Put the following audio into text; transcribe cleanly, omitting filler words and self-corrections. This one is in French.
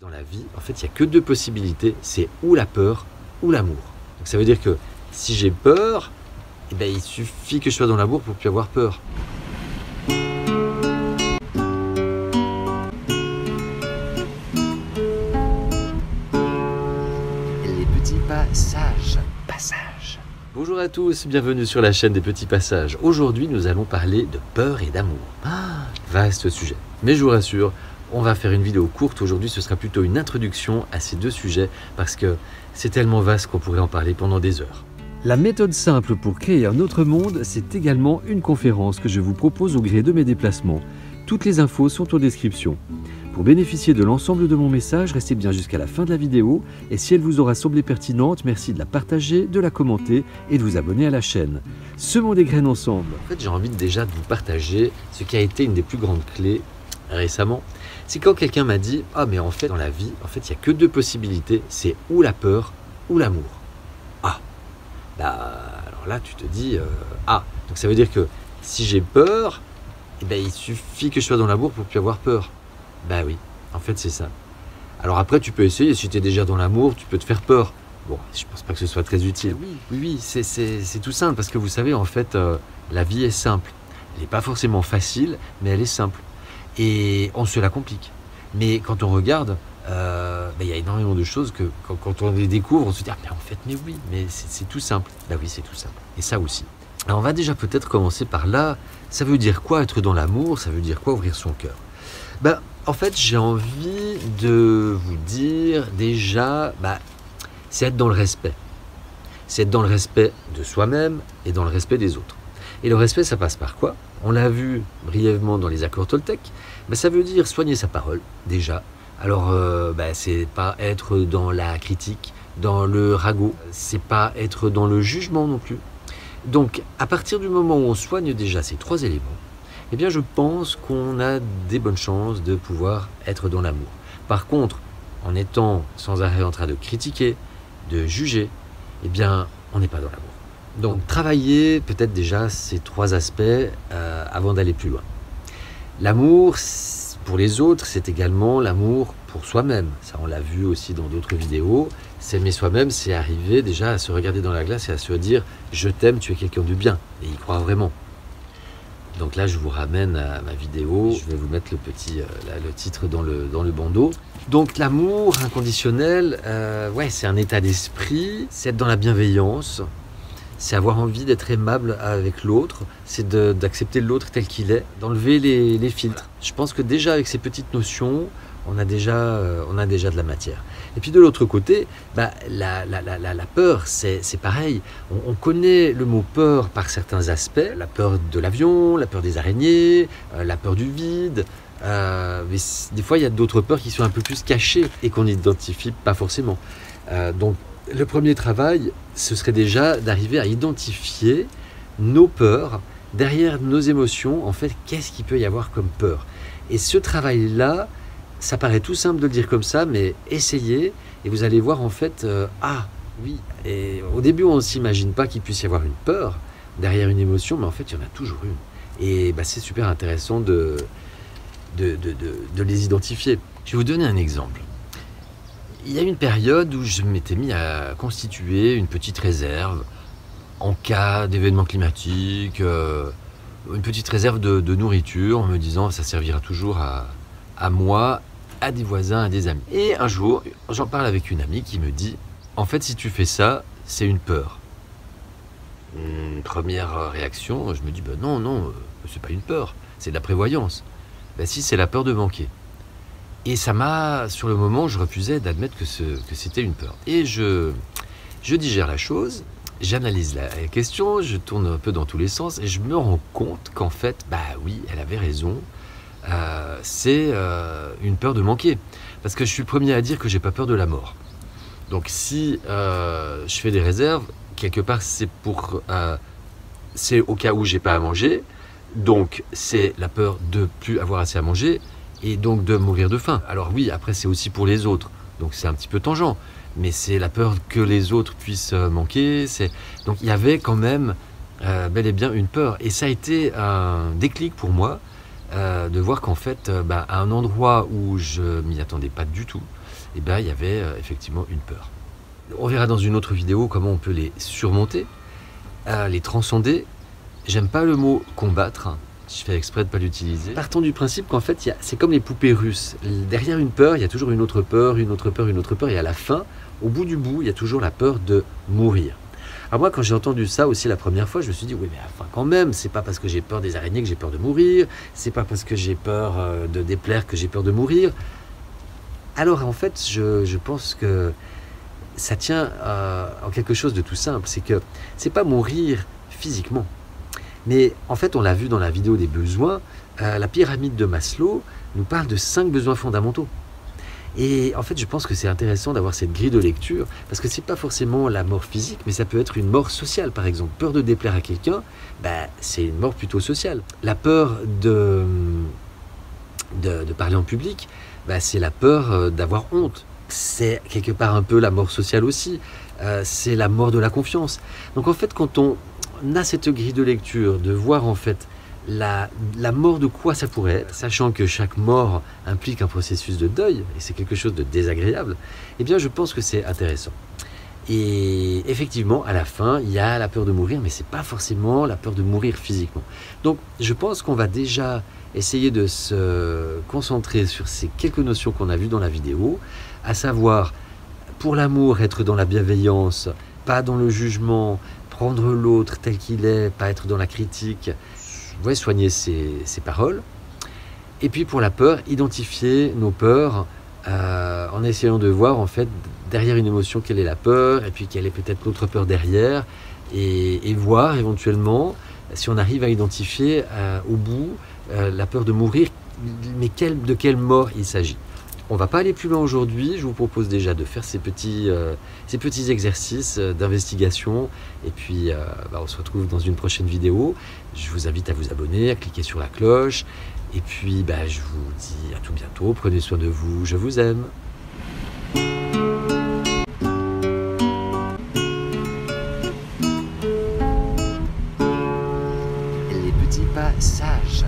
Dans la vie, en fait, il n'y a que deux possibilités, c'est ou la peur ou l'amour. Donc ça veut dire que deux possibilités, c'est ou la peur ou l'amour. Donc ça veut dire que si j'ai peur, eh ben, il suffit que je sois dans l'amour pour plus avoir peur. Les petits passages. Bonjour à tous, bienvenue sur la chaîne des petits passages. Aujourd'hui, nous allons parler de peur et d'amour. Vaste sujet. Mais je vous rassure, on va faire une vidéo courte aujourd'hui, ce sera plutôt une introduction à ces deux sujets parce que c'est tellement vaste qu'on pourrait en parler pendant des heures. La méthode simple pour créer un autre monde, c'est également une conférence que je vous propose au gré de mes déplacements. Toutes les infos sont en description. Pour bénéficier de l'ensemble de mon message, restez bien jusqu'à la fin de la vidéo et si elle vous aura semblé pertinente, merci de la partager, de la commenter et de vous abonner à la chaîne. Semons des graines ensemble. En fait, j'ai envie déjà de vous partager ce qui a été une des plus grandes clés récemment. C'est quand quelqu'un m'a dit « Ah mais en fait dans la vie, en fait il n'y a que deux possibilités, c'est ou la peur ou l'amour. » Ah, alors là tu te dis donc ça veut dire que si j'ai peur, eh ben, il suffit que je sois dans l'amour pour plus avoir peur. Bah oui, en fait c'est ça. Alors après tu peux essayer, si tu es déjà dans l'amour, tu peux te faire peur. Bon, je pense pas que ce soit très utile. Oui, c'est tout simple parce que vous savez en fait la vie est simple. Elle n'est pas forcément facile, mais elle est simple. Et on se la complique. Mais quand on regarde, y a énormément de choses que quand on les découvre, on se dit « Ah mais en fait, mais oui, mais c'est tout simple. » Bah oui, c'est tout simple. Et ça aussi. Alors on va déjà peut-être commencer par là. Ça veut dire quoi être dans l'amour? Ça veut dire quoi ouvrir son cœur? En fait, j'ai envie de vous dire déjà, c'est être dans le respect. C'est être dans le respect de soi-même et dans le respect des autres. Et le respect, ça passe par quoi? On l'a vu brièvement dans les accords Toltec, ça veut dire soigner sa parole, déjà. Alors, c'est pas être dans la critique, dans le ragot, c'est pas être dans le jugement non plus. Donc, à partir du moment où on soigne déjà ces trois éléments, eh bien, je pense qu'on a des bonnes chances de pouvoir être dans l'amour. Par contre, en étant sans arrêt en train de critiquer, de juger, eh bien, on n'est pas dans l'amour. Donc, travailler peut-être déjà ces trois aspects avant d'aller plus loin. L'amour pour les autres, c'est également l'amour pour soi-même. Ça, on l'a vu aussi dans d'autres vidéos. S'aimer soi-même, c'est arriver déjà à se regarder dans la glace et à se dire « Je t'aime, tu es quelqu'un de bien » et y croire vraiment. Donc là, je vous ramène à ma vidéo. Je vais vous mettre le titre dans le bandeau. Donc l'amour inconditionnel, c'est un état d'esprit, c'est être dans la bienveillance. C'est avoir envie d'être aimable avec l'autre, c'est d'accepter l'autre tel qu'il est, d'enlever les filtres. Je pense que déjà avec ces petites notions, on a déjà de la matière. Et puis de l'autre côté, la peur, c'est pareil. On connaît le mot peur par certains aspects, la peur de l'avion, la peur des araignées, la peur du vide. Mais des fois, il y a d'autres peurs qui sont un peu plus cachées et qu'on n'identifie pas forcément. Donc, le premier travail, ce serait déjà d'arriver à identifier nos peurs, derrière nos émotions, en fait, qu'est-ce qu'il peut y avoir comme peur? Et ce travail-là, ça paraît tout simple de le dire comme ça, mais essayez et vous allez voir en fait, oui. Et au début, on ne s'imagine pas qu'il puisse y avoir une peur derrière une émotion, mais en fait, il y en a toujours une. Et c'est super intéressant de les identifier. Je vais vous donner un exemple. Il y a une période où je m'étais mis à constituer une petite réserve en cas d'événement climatique, une petite réserve de nourriture en me disant ça servira toujours à moi, à des voisins, à des amis. Et un jour, j'en parle avec une amie qui me dit en fait si tu fais ça, c'est une peur. Une première réaction, je me dis non, c'est pas une peur, c'est de la prévoyance. Si, c'est la peur de manquer. Et ça m'a, sur le moment, je refusais d'admettre que c'était une peur. Et je digère la chose, j'analyse la question, je tourne un peu dans tous les sens et je me rends compte qu'en fait, oui, elle avait raison. C'est une peur de manquer. Parce que je suis le premier à dire que j'ai pas peur de la mort. Donc si je fais des réserves, quelque part, c'est au cas où j'ai pas à manger. Donc c'est la peur de plus avoir assez à manger. Et donc de mourir de faim. Alors oui, après c'est aussi pour les autres, donc c'est un petit peu tangent, mais c'est la peur que les autres puissent manquer. Donc il y avait quand même bel et bien une peur. Et ça a été un déclic pour moi de voir qu'en fait, à un endroit où je m'y attendais pas du tout, il y avait effectivement une peur. On verra dans une autre vidéo comment on peut les surmonter, les transcender. J'aime pas le mot combattre, je fais exprès de ne pas l'utiliser. Partons du principe qu'en fait, c'est comme les poupées russes. Derrière une peur, il y a toujours une autre peur, une autre peur, une autre peur. Et à la fin, au bout du bout, il y a toujours la peur de mourir. Alors moi, quand j'ai entendu ça aussi la première fois, je me suis dit, oui, mais enfin quand même, c'est pas parce que j'ai peur des araignées que j'ai peur de mourir, c'est pas parce que j'ai peur de déplaire que j'ai peur de mourir. Alors en fait, je pense que ça tient en quelque chose de tout simple, c'est que c'est pas mourir physiquement. Mais en fait, on l'a vu dans la vidéo des besoins, la pyramide de Maslow nous parle de 5 besoins fondamentaux. Et en fait, je pense que c'est intéressant d'avoir cette grille de lecture, parce que c'est pas forcément la mort physique, mais ça peut être une mort sociale, par exemple. Peur de déplaire à quelqu'un, c'est une mort plutôt sociale. La peur de parler en public, c'est la peur d'avoir honte. C'est quelque part un peu la mort sociale aussi. C'est la mort de la confiance. Donc en fait, quand on a cette grille de lecture, de voir en fait la mort de quoi ça pourrait être, sachant que chaque mort implique un processus de deuil, et c'est quelque chose de désagréable, eh bien je pense que c'est intéressant. Et effectivement, à la fin, il y a la peur de mourir, mais c'est pas forcément la peur de mourir physiquement. Donc je pense qu'on va déjà essayer de se concentrer sur ces quelques notions qu'on a vues dans la vidéo, à savoir, pour l'amour, être dans la bienveillance, pas dans le jugement, prendre l'autre tel qu'il est, pas être dans la critique, soigner ses paroles. Et puis pour la peur, identifier nos peurs en essayant de voir en fait derrière une émotion quelle est la peur, et puis quelle est peut-être l'autre peur derrière, et voir éventuellement si on arrive à identifier au bout la peur de mourir, mais de quelle mort il s'agit. On ne va pas aller plus loin aujourd'hui, je vous propose déjà de faire ces petits exercices d'investigation, et puis on se retrouve dans une prochaine vidéo. Je vous invite à vous abonner, à cliquer sur la cloche, et puis je vous dis à tout bientôt, prenez soin de vous, je vous aime. Les petits pas sages.